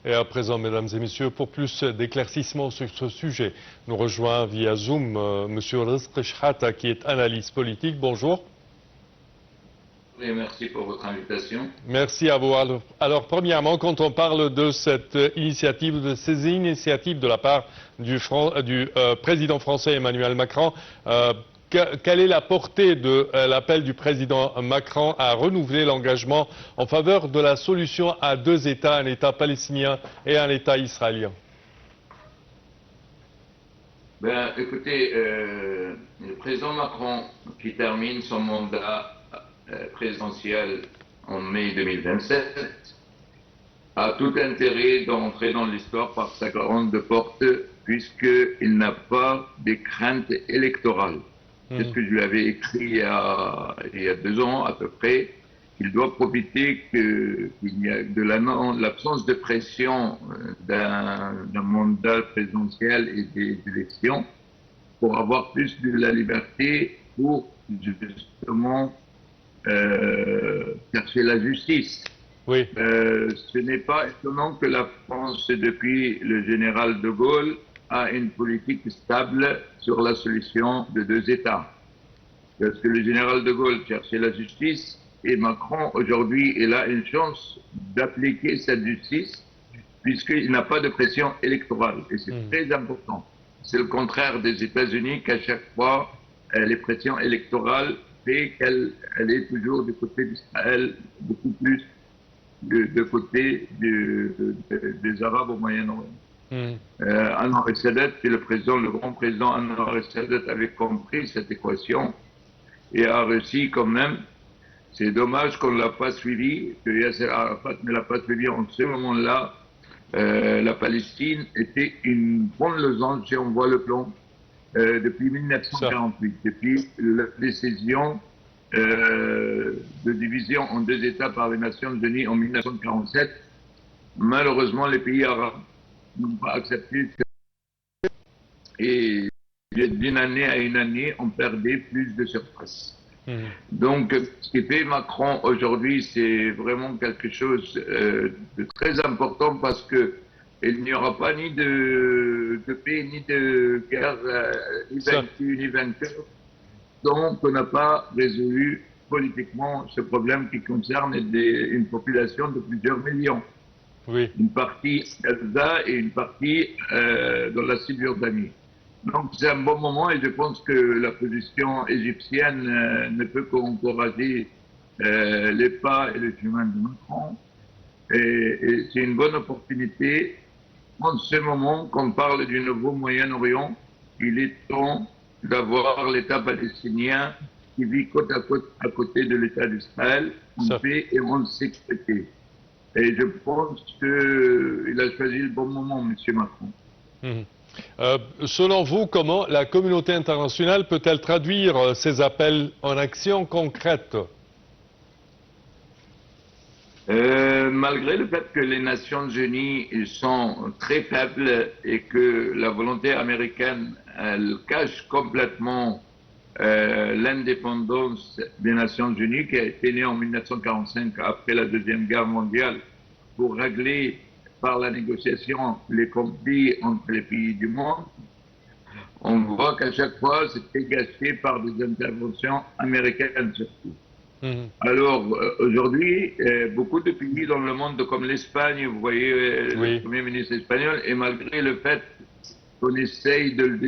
Et à présent, mesdames et messieurs, pour plus d'éclaircissements sur ce sujet, nous rejoint via Zoom Monsieur Rizk Shhata, qui est analyste politique. Bonjour. Et merci pour votre invitation. Merci à vous. Alors, premièrement, quand on parle de cette initiative, de ces initiatives de la part du président français Emmanuel Macron, quelle est la portée de l'appel du président Macron à renouveler l'engagement en faveur de la solution à deux États, un État palestinien et un État israélien? Ben, écoutez, le président Macron, qui termine son mandat présidentiel en mai 2027, a tout intérêt d'entrer dans l'histoire par sa grande porte, puisqu'il n'a pas de crainte électorale. C'est ce que je lui avais écrit il y a 2 ans à peu près. Il doit profiter qu'il y a de l'absence de pression d'un mandat présidentiel et des élections pour avoir plus de la liberté pour justement chercher la justice. Oui. Ce n'est pas étonnant que la France, depuis le général de Gaulle, a une politique stable sur la solution de deux États. Parce que le général de Gaulle cherchait la justice et Macron, aujourd'hui, il a une chance d'appliquer cette justice puisqu'il n'a pas de pression électorale. Et c'est très important. C'est le contraire des États-Unis qu'à chaque fois, les pressions électorales fait qu'elle est toujours du côté d'Israël, beaucoup plus de côté des Arabes au Moyen-Orient. Anwar el-Sadat, qui est le grand président Anwar el-Sadat, avait compris cette équation et a réussi quand même. C'est dommage qu'on ne l'a pas suivi, que Yasser Arafat ne l'a pas suivi en ce moment-là. La Palestine était une bonne losange, si on voit le plan, depuis 1948, depuis la décision de division en deux États par les Nations Unies en 1947. Malheureusement, les pays arabes n'ont pas accepté et d'une année à une année, on perdait plus de surface. Donc, ce qui fait Macron aujourd'hui, c'est vraiment quelque chose de très important parce que il n'y aura pas ni de paix, ni de guerre, ni vaincu, ni vainqueur. Donc, on n'a pas résolu politiquement ce problème qui concerne une population de plusieurs millions. Oui. Une partie à Gaza et une partie dans la Cisjordanie. Donc c'est un bon moment et je pense que la position égyptienne ne peut qu'encourager les pas et le chemin de Macron. Et c'est une bonne opportunité. En ce moment qu'on parle du nouveau Moyen-Orient, il est temps d'avoir l'État palestinien qui vit côte à côté de l'État d'Israël, en paix et en sécurité. Et je pense qu'il a choisi le bon moment, M. Macron. Selon vous, comment la communauté internationale peut-elle traduire ces appels en actions concrètes? Malgré le fait que les Nations Unies sont très faibles et que la volonté américaine elle cache complètement l'indépendance des Nations Unies qui a été née en 1945 après la Deuxième Guerre mondiale pour régler par la négociation les conflits entre les pays du monde, on voit qu'à chaque fois c'était gâché par des interventions américaines surtout. Alors aujourd'hui, beaucoup de pays dans le monde comme l'Espagne, vous voyez le Premier ministre espagnol, et malgré le fait qu'on essaye de le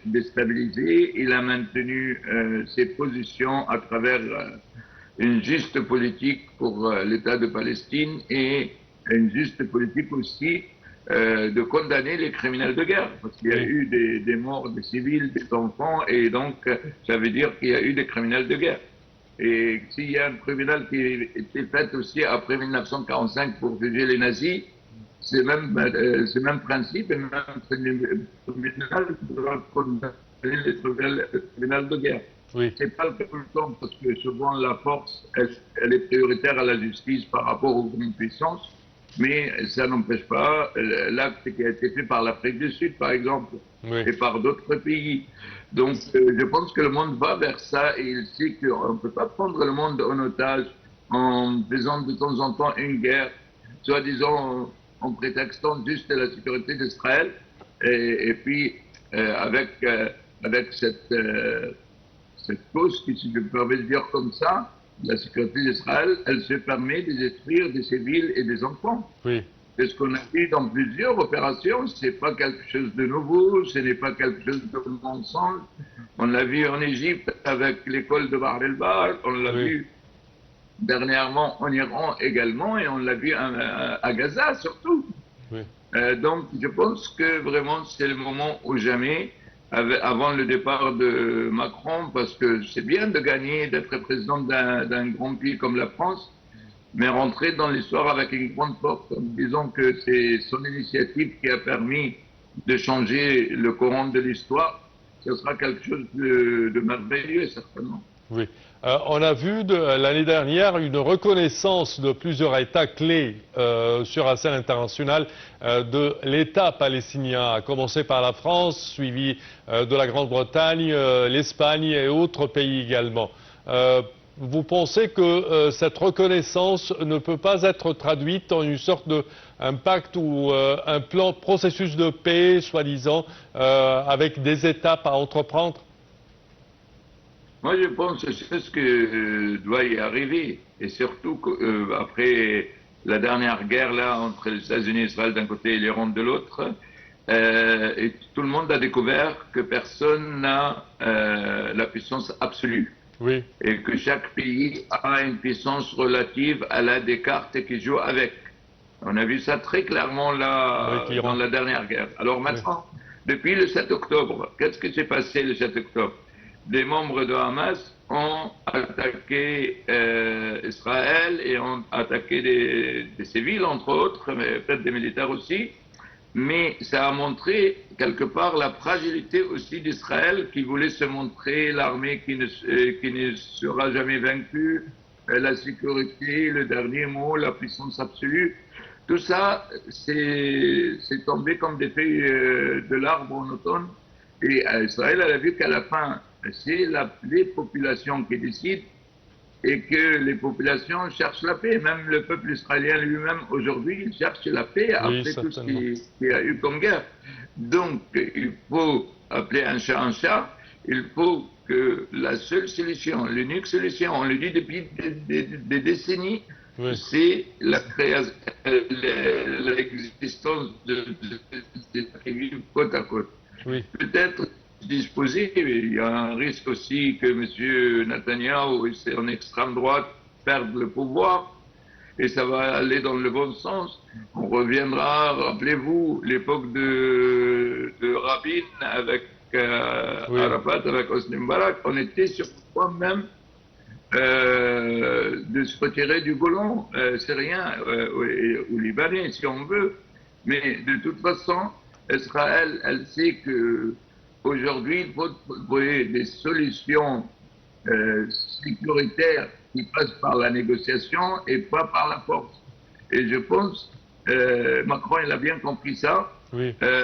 déstabiliser, il a maintenu ses positions à travers une juste politique pour l'État de Palestine et une juste politique aussi de condamner les criminels de guerre, parce qu'il y a eu des morts des civils, des enfants, et donc ça veut dire qu'il y a eu des criminels de guerre. Et s'il y a un tribunal qui a été fait aussi après 1945 pour juger les nazis, c'est même principe, et même tribunal doit condamner les tribunaux de guerre. C'est pas le cas tout le temps, parce que souvent la force, elle est prioritaire à la justice par rapport aux grandes puissances, mais ça n'empêche pas l'acte qui a été fait par l'Afrique du Sud, par exemple, et par d'autres pays. Donc, je pense que le monde va vers ça et il sait qu'on ne peut pas prendre le monde en otage en faisant de temps en temps une guerre, soi-disant en prétextant juste la sécurité d'Israël. Et puis, avec cette cause, si je me permets de dire comme ça, la sécurité d'Israël, elle se permet de détruire des civils et des enfants. Oui. C'est ce qu'on a vu dans plusieurs opérations. Ce n'est pas quelque chose de nouveau, ce n'est pas quelque chose de mensonge. On l'a vu en Égypte avec l'école de Bahr el-Bar, on l'a vu dernièrement en Iran également, et on l'a vu à Gaza surtout. Oui. Donc je pense que vraiment c'est le moment ou jamais, avant le départ de Macron, parce que c'est bien de gagner, d'être président d'un grand pays comme la France, mais rentrer dans l'histoire avec une grande force en disant que c'est son initiative qui a permis de changer le courant de l'histoire, ce sera quelque chose de merveilleux, certainement. Oui. On a vu l'année dernière une reconnaissance de plusieurs États clés sur la scène internationale de l'État palestinien, à commencer par la France, suivi de la Grande-Bretagne, l'Espagne et autres pays également. Vous pensez que cette reconnaissance ne peut pas être traduite en une sorte d'un pacte ou un plan, processus de paix, soi-disant, avec des étapes à entreprendre? Moi, je pense que c'est ce que doit y arriver. Et surtout après la dernière guerre là, entre les États-Unis et Israël d'un côté et l'Iran de l'autre, et tout le monde a découvert que personne n'a la puissance absolue. Oui. Et que chaque pays a une puissance relative à la des cartes qu'il joue avec. On a vu ça très clairement là dans la dernière guerre. Alors maintenant, depuis le 7 octobre, qu'est-ce qui s'est passé le 7 octobre? Des membres de Hamas ont attaqué Israël et ont attaqué des civils, entre autres, mais peut-être des militaires aussi. Mais ça a montré quelque part la fragilité aussi d'Israël, qui voulait se montrer l'armée qui ne sera jamais vaincue, la sécurité, le dernier mot, la puissance absolue. Tout ça, c'est tombé comme des feuilles de l'arbre en automne. Et Israël, elle a vu qu'à la fin, c'est les populations qui décident et que les populations cherchent la paix. Même le peuple israélien lui-même, aujourd'hui, il cherche la paix après tout ce qu'il y a eu comme guerre. Donc, il faut appeler un chat, il faut que la seule solution, l'unique solution, on le dit depuis des décennies, c'est l'existence de tribus côte à côte. Peut-être disposé, il y a un risque aussi que M. Netanyahou et son extrême droite perdent le pouvoir, et ça va aller dans le bon sens. On reviendra, rappelez-vous, l'époque de Rabin avec Arafat, avec Hosni Moubarak, on était sur le point même de se retirer du Golan syrien ou libanais, si on veut. Mais de toute façon, Israël, elle sait que aujourd'hui, il faut trouver des solutions sécuritaires qui passent par la négociation et pas par la force. Et je pense, Macron, il a bien compris ça.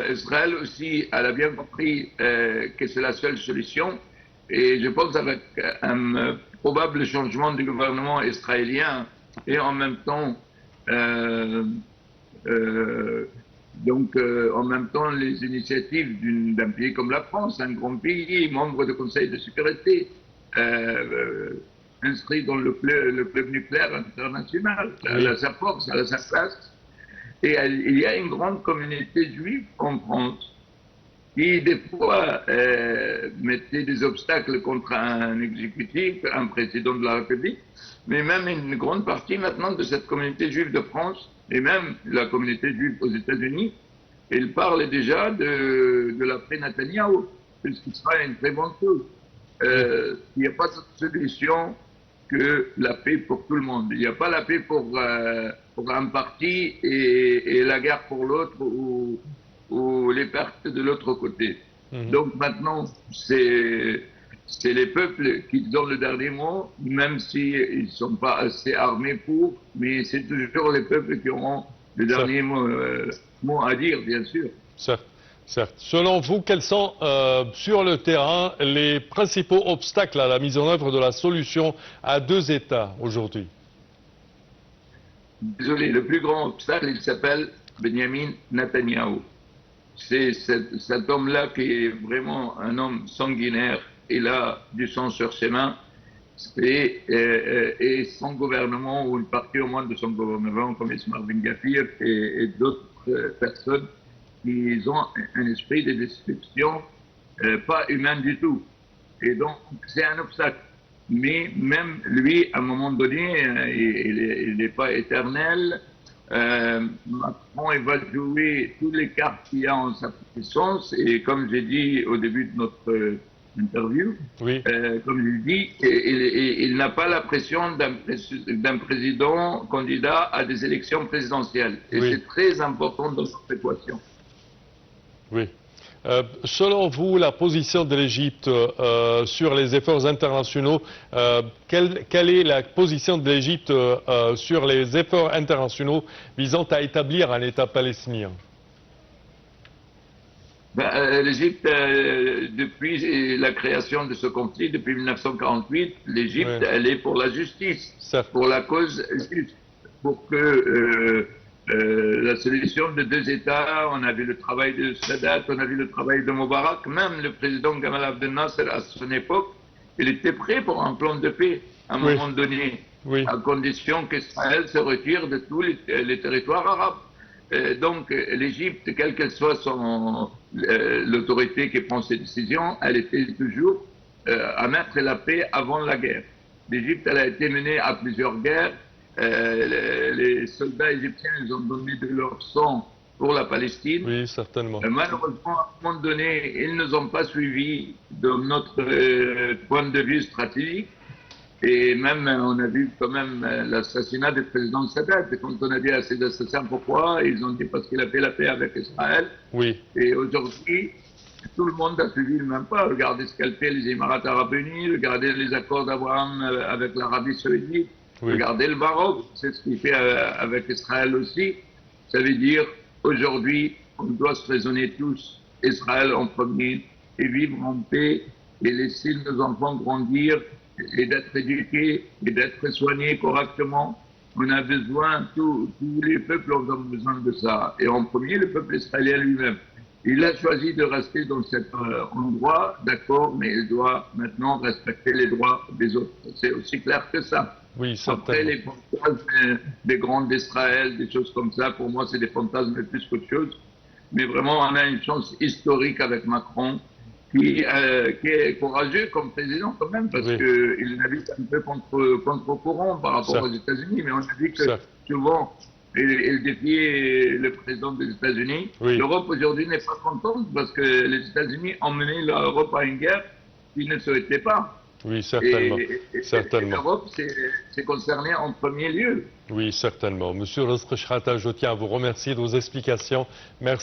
Israël aussi, elle a bien compris que c'est la seule solution. Et je pense avec un probable changement du gouvernement israélien et en même temps en même temps, les initiatives d'un pays comme la France, un grand pays, membre du Conseil de sécurité, inscrit dans le club nucléaire international, elle a sa force, elle a sa place. Et il y a une grande communauté juive en France qui, des fois, mettait des obstacles contre un exécutif, un président de la République, mais même une grande partie maintenant de cette communauté juive de France, et même la communauté juive aux États-Unis, il parle déjà de l'après Netanyahou, ce qui sera une très bonne chose. Il n'y a pas de solution que la paix pour tout le monde. Il n'y a pas la paix pour un parti et la guerre pour l'autre ou les pertes de l'autre côté. Donc maintenant, c'est les peuples qui donnent le dernier mot, même s'ils ne sont pas assez armés pour, mais c'est toujours les peuples qui auront le dernier mot à dire, bien sûr. Certes, certes. Selon vous, quels sont sur le terrain les principaux obstacles à la mise en œuvre de la solution à deux États aujourd'hui? Désolé, le plus grand obstacle, il s'appelle Benjamin Netanyahu. C'est cet homme-là qui est vraiment un homme sanguinaire. Il a du sang sur ses mains. Et son gouvernement, ou une partie au moins de son gouvernement, comme Ismail Ben Gvir et d'autres personnes, qui ont un esprit de destruction pas humain du tout. Et donc, c'est un obstacle. Mais même lui, à un moment donné, il n'est pas éternel. Macron, il va jouer toutes les cartes qu'il y a en sa puissance. Et comme j'ai dit au début de notre interview, Oui. comme je dis, il n'a pas la pression d'un président candidat à des élections présidentielles. Et Oui. c'est très important dans cette équation. Oui. Selon vous, la position de l'Égypte sur les efforts internationaux, quelle est la position de l'Égypte sur les efforts internationaux visant à établir un État palestinien? L'Égypte, depuis la création de ce conflit, depuis 1948, l'Égypte, Oui. elle est pour la justice, Certes. pour la cause juste, pour que la solution de deux États, on a vu le travail de Sadat, on a vu le travail de Moubarak, même le président Gamal Abdel Nasser à son époque, il était prêt pour un plan de paix à un Oui. moment donné, Oui. à condition qu'Israël se retire de tous les territoires arabes. Donc l'Égypte, quelle qu'elle soit l'autorité qui prend ces décisions, elle était toujours à mettre la paix avant la guerre. L'Égypte, elle a été menée à plusieurs guerres. Les soldats égyptiens, ils ont donné de leur sang pour la Palestine. Oui, certainement. Malheureusement, à un moment donné, ils ne nous ont pas suivis de notre point de vue stratégique. Et même, on a vu quand même l'assassinat du président Sadat. Et quand on a dit à ces assassins pourquoi, ils ont dit parce qu'il a fait la paix avec Israël. Oui. Et aujourd'hui, tout le monde a suivi le même pas. Regardez ce qu'elle fait les Émirats Arabes Unis, regardez les accords d'Abraham avec l'Arabie Saoudite, Oui. regardez le Maroc, c'est ce qu'il fait avec Israël aussi. Ça veut dire, aujourd'hui, on doit se raisonner tous, Israël en premier, et vivre en paix, et laisser nos enfants grandir, et d'être éduqués, et d'être soignés correctement. On a besoin, tous les peuples ont besoin de ça. Et en premier, le peuple israélien lui-même. Il a choisi de rester dans cet endroit, d'accord, mais il doit maintenant respecter les droits des autres. C'est aussi clair que ça. Oui, Après, certainement. les fantasmes des grands d'Israël, des choses comme ça, pour moi, c'est des fantasmes plus qu'autre chose. Mais vraiment, on a une chance historique avec Macron, qui est courageux comme président quand même, parce Oui. qu'il navigue un peu contre-courant par rapport Certes. aux États-Unis. Mais on a vu que Certes. souvent, il défiait le président des États-Unis. Oui. L'Europe aujourd'hui n'est pas contente parce que les États-Unis ont mené l'Europe à une guerre qu'ils ne souhaitaient pas. Oui, certainement. Et Certainement. l'Europe, c'est concerné en premier lieu. Oui, certainement. Monsieur Rizk Shrata, je tiens à vous remercier de vos explications. Merci.